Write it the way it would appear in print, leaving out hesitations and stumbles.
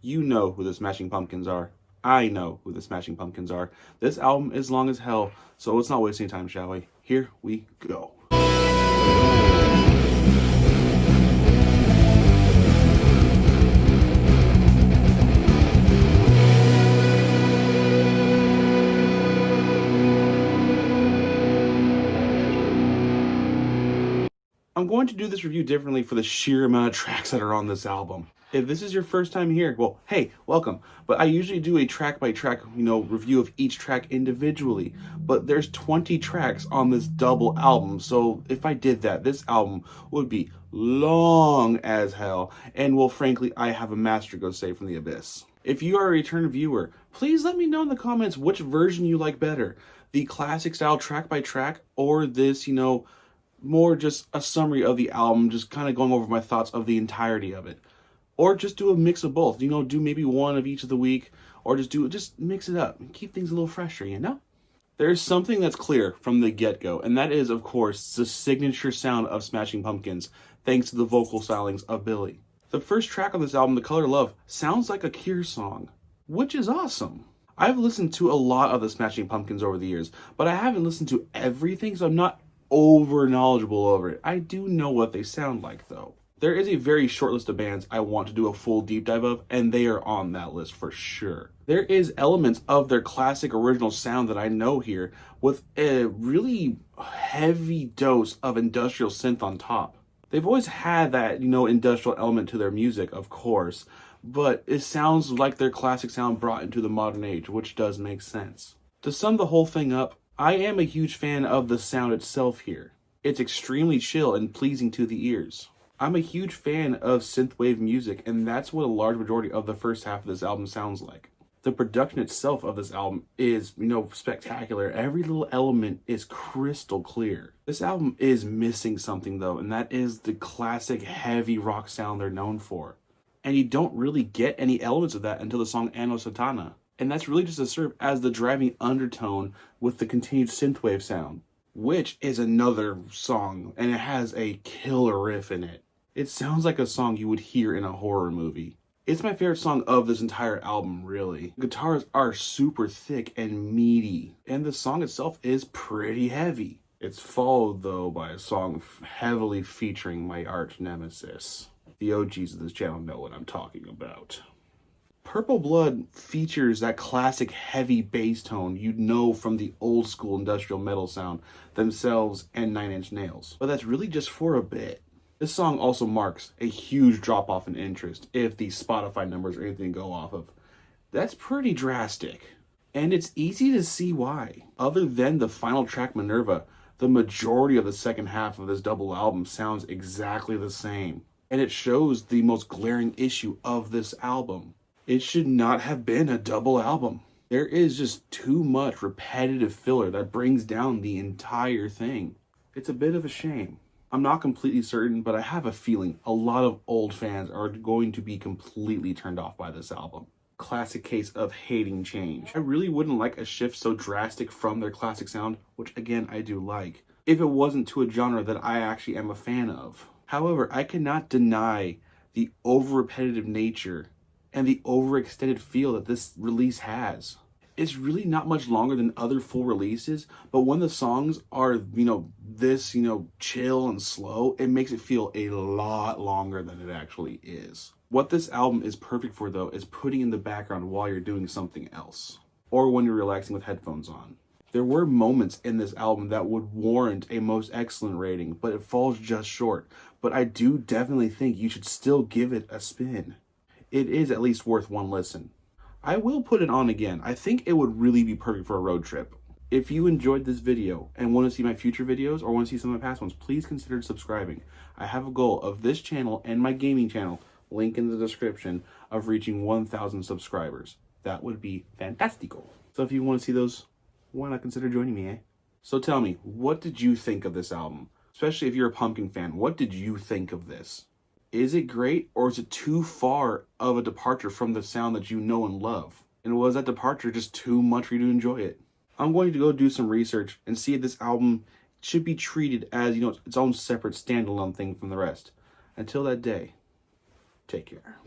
You know who the Smashing Pumpkins are. I know who the Smashing Pumpkins are. This album is long as hell, so let's not waste any time, shall we? Here we go. I'm going to do this review differently for the sheer amount of tracks that are on this album. If this is your first time here, well, hey, welcome. But I usually do a track by track, review of each track individually. But there's 20 tracks on this double album. So if I did that, this album would be long as hell. And well, frankly, I have a master go save from the abyss. If you are a return viewer, please let me know in the comments which version you like better. The classic style track by track or this, more just a summary of the album, just kind of going over my thoughts of the entirety of it. Or just do a mix of both, do maybe one of each of the week, or just mix it up and keep things a little fresher, There's something that's clear from the get-go, and that is, of course, the signature sound of Smashing Pumpkins, thanks to the vocal stylings of Billy. The first track on this album, The Color Love, sounds like a Cure song, which is awesome. I've listened to a lot of the Smashing Pumpkins over the years, but I haven't listened to everything, so I'm not over knowledgeable over it. I do know what they sound like, though. There is a very short list of bands I want to do a full deep dive of, and they are on that list for sure. There is elements of their classic original sound that I know here, with a really heavy dose of industrial synth on top. They've always had that, industrial element to their music, of course, but it sounds like their classic sound brought into the modern age, which does make sense. To sum the whole thing up, I am a huge fan of the sound itself here. It's extremely chill and pleasing to the ears. I'm a huge fan of synthwave music, and that's what a large majority of the first half of this album sounds like. The production itself of this album is, spectacular. Every little element is crystal clear. This album is missing something, though, and that is the classic heavy rock sound they're known for. And you don't really get any elements of that until the song Anno Satana. And that's really just to serve as the driving undertone with the continued synthwave sound, which is another song, and it has a killer riff in it. It sounds like a song you would hear in a horror movie. It's my favorite song of this entire album, really. Guitars are super thick and meaty, and the song itself is pretty heavy. It's followed, though, by a song heavily featuring my arch nemesis. The OGs of this channel know what I'm talking about. Purple Blood features that classic heavy bass tone you'd know from the old school industrial metal sound themselves and Nine Inch Nails. But that's really just for a bit. This song also marks a huge drop off in interest if the Spotify numbers or anything go off of. That's pretty drastic. And it's easy to see why. Other than the final track Minerva, the majority of the second half of this double album sounds exactly the same. And it shows the most glaring issue of this album. It should not have been a double album. There is just too much repetitive filler that brings down the entire thing. It's a bit of a shame. I'm not completely certain, but I have a feeling a lot of old fans are going to be completely turned off by this album. Classic case of hating change. I really wouldn't like a shift so drastic from their classic sound, which again I do like, if it wasn't to a genre that I actually am a fan of. However, I cannot deny the over-repetitive nature and the overextended feel that this release has. It's really not much longer than other full releases, but when the songs are, this, chill and slow, it makes it feel a lot longer than it actually is. What this album is perfect for, though, is putting in the background while you're doing something else, or when you're relaxing with headphones on. There were moments in this album that would warrant a most excellent rating, but it falls just short. But I do definitely think you should still give it a spin. It is at least worth one listen. I will put it on again. I think it would really be perfect for a road trip. If you enjoyed this video and want to see my future videos or want to see some of my past ones, please consider subscribing. I have a goal of this channel and my gaming channel, link in the description, of reaching 1,000 subscribers. That would be fantastico. So if you want to see those, why not consider joining me, eh? So tell me, what did you think of this album? Especially if you're a Pumpkin fan, what did you think of this? Is it great, or is it too far of a departure from the sound that you know and love? And was that departure just too much for you to enjoy it? I'm going to go do some research and see if this album should be treated as, its own separate standalone thing from the rest. Until that day, take care.